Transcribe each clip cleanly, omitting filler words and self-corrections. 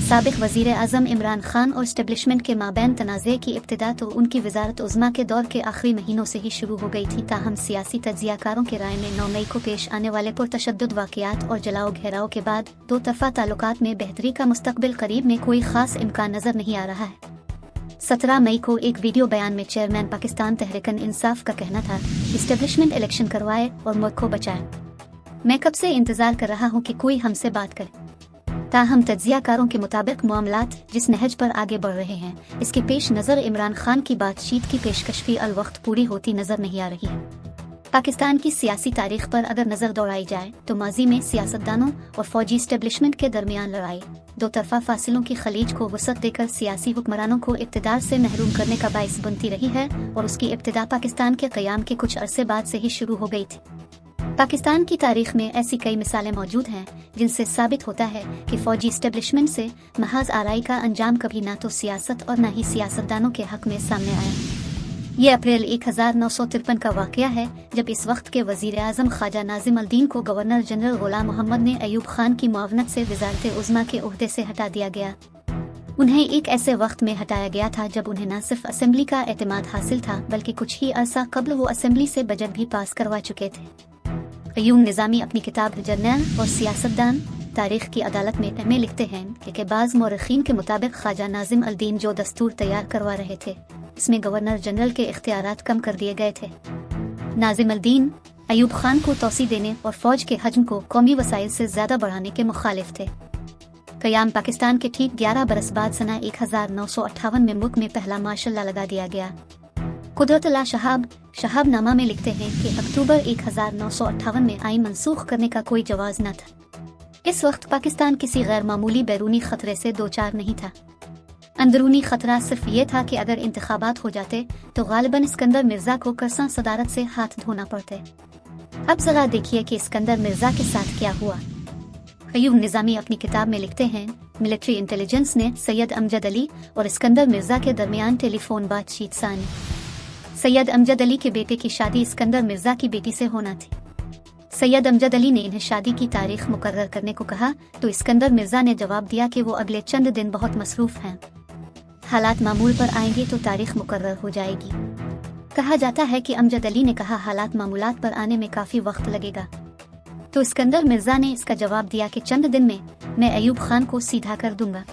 साबिक वज़ीर आज़म इमरान खान और स्टेब्लिशमेंट के माबैन तनाज़े की इब्तिदा तो उनकी वज़ारत उज़्मा के दौर के आखिरी महीनों से ही शुरू हो गई थी, ताहम सियासी तज्ज़ियाकारों के राय में 9 मई को पेश आने वाले पुरतशद्दुद वाक़यात और जलाओ घेराव के बाद दो तरफ़ा ताल्लुकात में बेहतरी का मुस्तक़बिल करीब में कोई ख़ास इम्कान नज़र नहीं आ रहा है। 17 मई को एक वीडियो बयान में चेयरमैन पाकिस्तान तहरीक इंसाफ का कहना था, इस्टेब्लिशमेंट इलेक्शन करवाए और मुल्क को बचाए। मैं कब से इंतज़ार कर रहा हूँ कि कोई हमसे बात करे। ताहम तज्ज़ियाकारों के मुताबिक मामलात जिस नहज पर आगे बढ़ रहे हैं, इसके पेश नज़र इमरान खान की बातचीत की पेशकश भी अलवक्त पूरी होती नज़र नहीं आ रही है। पाकिस्तान की सियासी तारीख पर अगर नज़र दौड़ाई जाए तो माजी में सियासतदानों और फौजी इस्टेब्लिशमेंट के दरमियान लड़ाई दो तरफा फासिलों की खलीज को वसअत देकर सियासी हुक्मरानों को इक़्तिदार से महरूम करने का बाइस बनती रही है और उसकी इब्तिदा पाकिस्तान के क़याम के कुछ अरसे बाद से ही शुरू हो गई थी। पाकिस्तान की तारीख में ऐसी कई मिसालें मौजूद हैं जिनसे साबित होता है कि फौजी इस्टेब्लिशमेंट से महज आराई का अंजाम कभी ना तो सियासत और न ही सियासतदानों के हक में सामने आया। ये अप्रैल 1953 का वाक़या है जब इस वक्त के वज़ीर आज़म ख्वाजा नाज़िम अल-दीन को गवर्नर जनरल गुलाम मोहम्मद ने अयूब खान की मुआवनत से वज़ारत उज़्मा के ओहदे से हटा दिया गया। उन्हें एक ऐसे वक्त में हटाया गया था जब उन्हें न सिर्फ असेंबली का एतमाद हासिल था बल्कि कुछ ही अरसा कबल वो असेंबली से बजट भी पास करवा चुके थे। क़य्यूम निज़ामी अपनी किताब जर्नल और सियासतदान तारीख़ की अदालत में लिखते हैं कि बाज़ मौरख़ीन के मुताबिक ख्वाजा नाज़िम अल-दीन जो दस्तूर तैयार करवा रहे थे इसमें गवर्नर जनरल के इख्तियारात कम कर दिए गए थे। नाज़िम अल-दीन अयूब खान को तौसी देने और फ़ौज के हजम को कौमी वसाइल से ज़्यादा बढ़ाने के मुखालिफ थे। क़याम पाकिस्तान के ठीक 11 बरस बाद सना 1958 में मुल्क में पहला मार्शल लॉ लगा दिया गया। कुदरतुल्लाह शहाबनामा में लिखते हैं कि अक्टूबर 1958 में आइन मनसूख करने का कोई जवाज़ न था। इस वक्त पाकिस्तान किसी गैर मामूली बैरूनी खतरे से दो चार नहीं था। अंदरूनी खतरा सिर्फ ये था कि अगर इंतखाबात हो जाते तो गालिबन इस्कंदर मिर्जा को करसा सदारत से हाथ धोना पड़ते। अब जरा देखिए कि इस्कंदर मिर्जा के साथ क्या हुआ। क़य्यूम निज़ामी अपनी किताब में लिखते हैं, मिलिट्री इंटेलिजेंस ने सैयद अमजद अली और इस्कंदर मिर्जा के दरमियान टेलीफोन बातचीत सानी। सैयद अमजद अली के बेटे की शादी इस्कंदर मिर्जा की बेटी से होना थी। सैयद अमजद अली ने इन्हें शादी की तारीख मुकर्रर करने को कहा तो इस्कंदर मिर्जा ने जवाब दिया कि वो अगले चंद दिन बहुत मसरूफ़ हैं, हालात मामूल पर आएंगे तो तारीख मुकर्रर हो जाएगी। कहा जाता है कि अमजद अली ने कहा हालात मामूलात पर आने में काफ़ी वक्त लगेगा, तो इस्कंदर मिर्जा ने इसका जवाब दिया कि चंद दिन में मैं अयूब खान को सीधा कर दूंगा।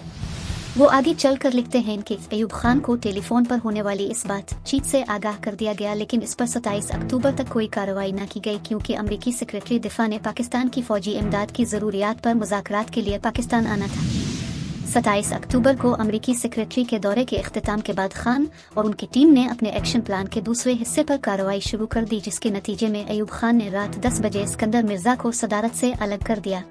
वो आगे चल कर लिखते हैं कि अयूब खान को टेलीफोन पर होने वाली इस बातचीत से आगाह कर दिया गया, लेकिन इस पर 27 अक्टूबर तक कोई कार्रवाई न की गई क्योंकि अमरीकी सेक्रेटरी दिफा ने पाकिस्तान की फौजी इमदाद की ज़रूरियात पर मुज़ाकरात के लिए पाकिस्तान आना था। 27 अक्टूबर को अमरीकी सेक्रेटरी के दौरे के इख्तिताम के बाद खान और उनकी टीम ने अपने एक्शन प्लान के दूसरे हिस्से पर कार्रवाई शुरू कर दी, जिसके नतीजे में अयूब खान ने रात 10 बजे इस्कंदर मिर्जा को सदारत से अलग कर दिया।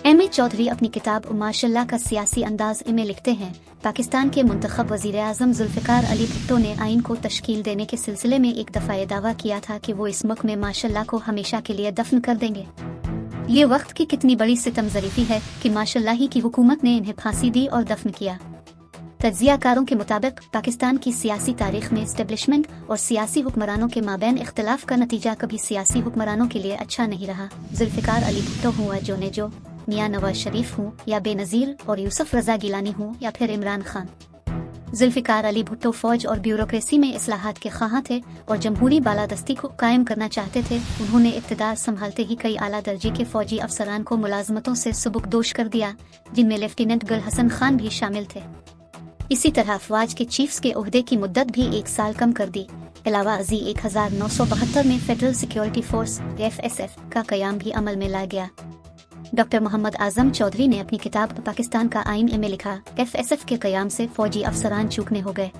M.A. चौधरी अपनी किताब मार्शल लॉ का सियासी अंदाज में लिखते हैं, पाकिस्तान के मुंतखब वज़ीर आज़म जुल्फ़िकार अली भुट्टो ने आइन को तश्कील देने के सिलसिले में एक दफ़ा ये दावा किया था कि वो इस मुल्क में मार्शल लॉ को हमेशा के लिए दफन कर देंगे। ये वक्त की कितनी बड़ी सितम ज़रीफ़ी है कि मार्शल लॉ ही की हुकूमत ने इन्हें फांसी दी और दफन किया। तज्ज़ियाकारों के मुताबिक पाकिस्तान की सियासी तारीख में इस्टेब्लिशमेंट और सियासी हुक्मरानों के माबैन इख्तिलाफ का नतीजा कभी सियासी हुक्मरानों के लिए अच्छा नहीं रहा। जुल्फ़िकार अली भुट्टो हुआ जो मियाँ नवाज शरीफ हूँ या बेनज़ीर और यूसुफ रज़ा गिलानी हूँ या फिर इमरान खान। जुल्फ़िकार अली भुट्टो फ़ौज और ब्यूरोक्रेसी में इस्लाहात के ख़्वाह थे और जमहूरी बालादस्ती को कायम करना चाहते थे। उन्होंने इक़्तिदार संभालते ही कई आला दर्जे के फ़ौजी अफसरान को मुलाजमतों से सुबुकदोश कर दिया, जिनमें लेफ्टिनेंट गुल हसन खान भी शामिल थे। इसी तरह अफवाज के चीफ्स के ओहदे की मुद्दत भी 1 साल कम कर दी। अलावा 1972 में फेडरल सिक्योरिटी फोर्स FSF का क़याम भी अमल में ला गया। डॉक्टर मोहम्मद आज़म चौधरी ने अपनी किताब पाकिस्तान का आइन में लिखा, FSF के क़याम से फौजी अफसरान चूकने हो गए।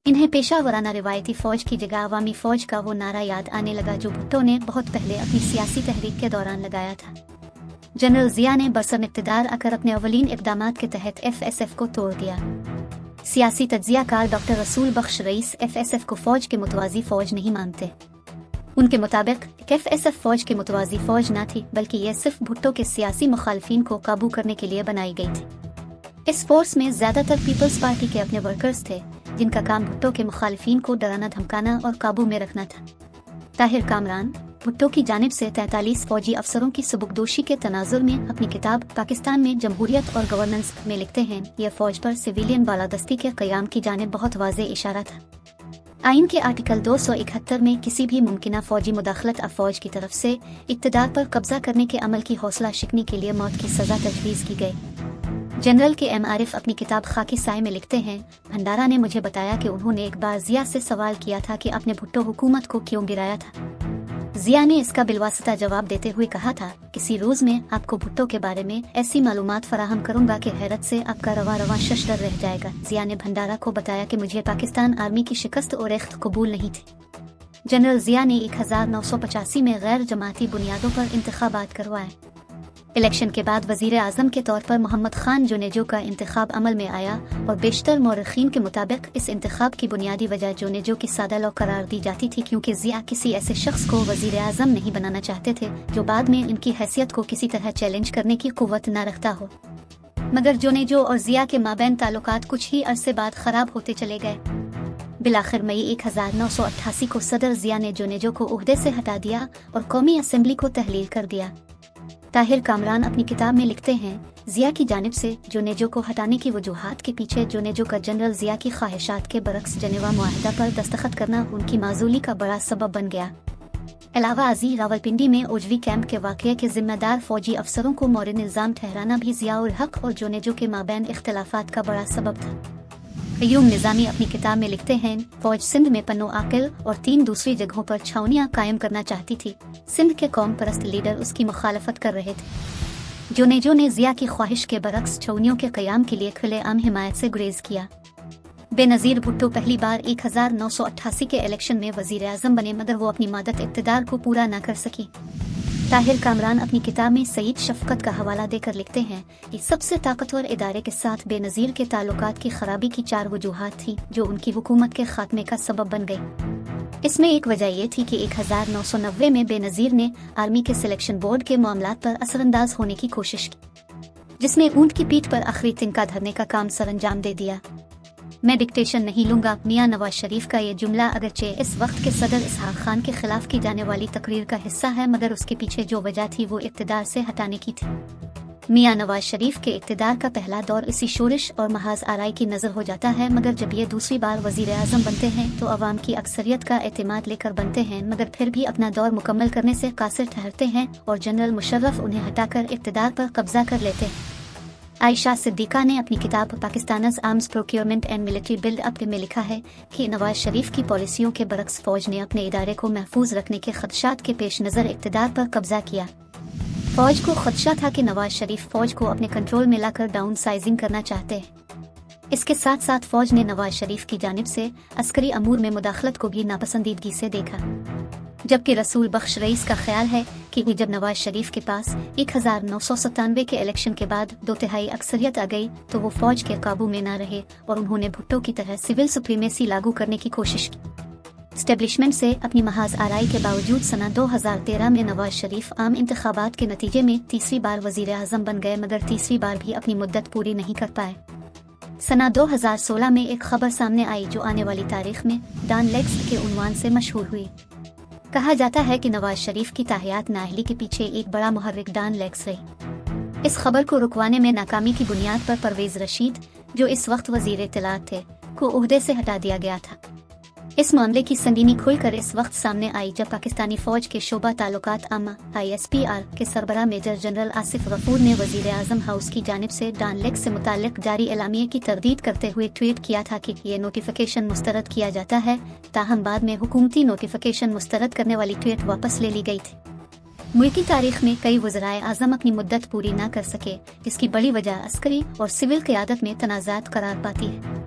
इन्हें पेशा वराना रिवायती फ़ौज की जगह अवामी फ़ौज का वो नारा याद आने लगा जो भुट्टो ने बहुत पहले अपनी सियासी तहरीक के दौरान लगाया था। जनरल ज़िया ने बरसम इक़्तिदार आकर अपने अवलीन इक़दामात के तहत FSF को तोड़ दिया। सियासी तज्ज़ियाकार डॉक्टर रसूल बख्श रईस FSF को फ़ौज के मुतवाज़ी फ़ौज नहीं मानते। उनके मुताबिक FSF फ़ौज के मुतवाज़ी फ़ौज न थी, बल्कि यह सिर्फ भुट्टो के सियासी मुखालिफिन को काबू करने के लिए बनाई गई थी। इस फोर्स में ज़्यादातर पीपल्स पार्टी के अपने वर्कर्स थे, जिनका काम भुट्टो के मुखालिफिन को डराना धमकाना और काबू में रखना था। ताहिर कामरान, भुट्टो की जानिब से 43 फौजी अफसरों की सबकदोशी के तनाजुर में अपनी किताब पाकिस्तान में जमहूरियत और गवर्नेंस में लिखते हैं, यह फौज पर सिविलियन बालादस्ती के क़याम की जानिब बहुत वाज़े इशारा था। आइन के आर्टिकल 271 में किसी भी मुमकिना फौजी मुदाखलत अफवाज की तरफ से इक़्तिदार पर कब्जा करने के अमल की हौसला शिकनी के लिए मौत की सज़ा तजवीज़ की गई। जनरल के एम आरिफ अपनी किताब खाकी साए में लिखते हैं, भंडारा ने मुझे बताया कि उन्होंने एक बार जिया से सवाल किया था कि आपने भुट्टो हुकूमत को क्यों गिराया था। जिया ने इसका बिलवास्ता जवाब देते हुए कहा था, किसी रोज में आपको भुट्टो के बारे में ऐसी मालूमात फराहम करूंगा कि हैरत से आपका रवा शशदर रह जाएगा। जिया ने भंडारा को बताया कि मुझे पाकिस्तान आर्मी की शिकस्त और रेख्त कबूल नहीं थी। जनरल जिया ने 1985 में गैर जमाती बुनियादों पर इंतखाबात करवाए। इलेक्शन के बाद वजीर आजम के तौर पर मोहम्मद खान जोनेजो का इंतखाब अमल में आया और बेशतर मौरखीन के मुताबिक इस इंतखाब की बुनियादी वजह जोनेजो की सादा लॉ करार दी जाती थी, क्योंकि जिया किसी ऐसे शख्स को वजीर आजम नहीं बनाना चाहते थे जो बाद में इनकी हैसियत को किसी तरह चैलेंज करने की कुव्वत न रखता हो। मगर जोनेजो और जिया के माबैन ताल्लुकात कुछ ही अरसे बाद खराब होते चले गए। बिलाखिर मई 1988 को सदर जिया ने जोनेजो को ओहदे से हटा दिया और कौमी असम्बली को तहलील कर दिया। ताहिर कामरान अपनी किताब में लिखते हैं, जिया की जानिब से जोनेजो को हटाने की वजूहात के पीछे जोनेजो का जनरल जिया की ख्वाहिशात के बरक्स जनेवा मुआहदा पर दस्तखत करना उनकी माजूली का बड़ा सबब बन गया। अलावा अजी रावलपिंडी में ओजवी कैंप के वाक़ये के जिम्मेदार फौजी अफसरों को मौरिद इल्ज़ाम ठहराना भी जिया उल हक और जोनेजो के माबैन इख्तलाफात का बड़ा सबब था। अयूब निज़ामी अपनी किताब में लिखते हैं, फौज सिंध में पन्नो आकिल और 3 दूसरी जगहों पर छावनियां कायम करना चाहती थी। सिंध के कौम परस्त लीडर उसकी मुखालफत कर रहे थे। जोनेजो ने जिया की ख्वाहिश के बरक्स छावनियों के क़याम के लिए खुलेआम हिमायत से गुरेज किया। बेनज़ीर भुट्टो पहली बार 1988 के इलेक्शन में वज़ीर आज़म बने, मगर वो अपनी मदत इक़्तिदार को पूरा न कर सकी। ताहिर कामरान अपनी किताब में सईद शफ़क़त का हवाला देकर लिखते हैं कि सबसे ताकतवर इदारे के साथ बेनज़ीर के ताल्लुकात की खराबी की 4 वजूहात थी जो उनकी हुकूमत के खात्मे का सबब बन गई। इसमें एक वजह यह थी कि 1990 में बेनज़ीर ने आर्मी के सिलेक्शन बोर्ड के मामलात पर असरअंदाज होने की कोशिश की, जिसमें ऊंट की पीठ पर आखिरी तिनका धरने का काम सरअंजाम दे दिया। मैं डिक्टेशन नहीं लूंगा, मियां नवाज शरीफ का ये जुमला अगरचे इस वक्त के सदर इसहाक खान के खिलाफ की जाने वाली तकरीर का हिस्सा है, मगर उसके पीछे जो वजह थी वो इक़्तिदार से हटाने की थी। मियां नवाज शरीफ के इक़्तिदार का पहला दौर इसी शोरिश और महाज आराई की नज़र हो जाता है, मगर जब ये दूसरी बार वज़ीर आज़म बनते हैं तो अवाम की अक्सरियत का एतमाद लेकर बनते हैं, मगर फिर भी अपना दौर मुकम्मल करने से कासिर ठहरते हैं और जनरल मुशर्रफ उन्हें हटाकर इक़्तिदार पर कब्जा कर लेते हैं। आयशा सिद्दीका ने अपनी किताब Pakistan's arms procurement and military build up में लिखा है कि नवाज शरीफ की पॉलिसियों के बरक्स फौज ने अपने इदारे को महफूज रखने के खदशात के पेश नज़र इक़्तिदार पर कब्जा किया। फौज को खदशा था कि नवाज शरीफ फौज को अपने कंट्रोल में लाकर डाउन साइजिंग करना चाहते हैं। इसके साथ साथ फौज ने नवाज शरीफ की जानिब से अस्करी अमूर में मुदाखलत को भी नापसंदीदगी से देखा, जबकि रसूल बख्श रईस का ख्याल है कि जब नवाज शरीफ के पास 1997 के इलेक्शन के बाद 2/3 अक्सरियत आ गई तो वो फौज के काबू में न रहे और उन्होंने भुट्टो की तरह सिविल सुप्रीमेसी लागू करने की कोशिश की। स्टेब्लिशमेंट से अपनी महाज आराई के बावजूद सना 2013 में नवाज शरीफ आम इंतखाबात के नतीजे में तीसरी बार वजीर आज़म बन गए, मगर तीसरी बार भी अपनी मुद्दत पूरी नहीं कर पाए। सना 2016 में एक खबर सामने आई जो आने वाली तारीख में डॉन लेग्स के उन्वान से मशहूर हुई। कहा जाता है कि नवाज शरीफ की ताहियात नाअहली के पीछे एक बड़ा मुहर्रिक डॉन लेग्स रही। इस खबर को रुकवाने में नाकामी की बुनियाद पर परवेज रशीद, जो इस वक्त वजीर इत्तलात थे, को ओहदे से हटा दिया गया था। इस मामले की संगीनी खुलकर इस वक्त सामने आई जब पाकिस्तानी फौज के शोबा ताल्लुकात आमा ISPR के सरबराह मेजर जनरल आसिफ गफूर ने वजीर आज़म हाउस की जानिब से डॉन लेग्स से मुताल्लिक जारी एलामिये की तरदीद करते हुए ट्वीट किया था कि ये नोटिफिकेशन मुस्तरद किया जाता है, ताहम बाद में हुकूमती नोटिफिकेशन मुस्तरद करने वाली ट्वीट वापस ले ली गई थी। मुल्की तारीख में कई वज़राए आज़म अपनी मुद्दत पूरी न कर सके, जिसकी बड़ी वजह अस्करी और सिविल क़यादत में तनाज़ात करार पाती है।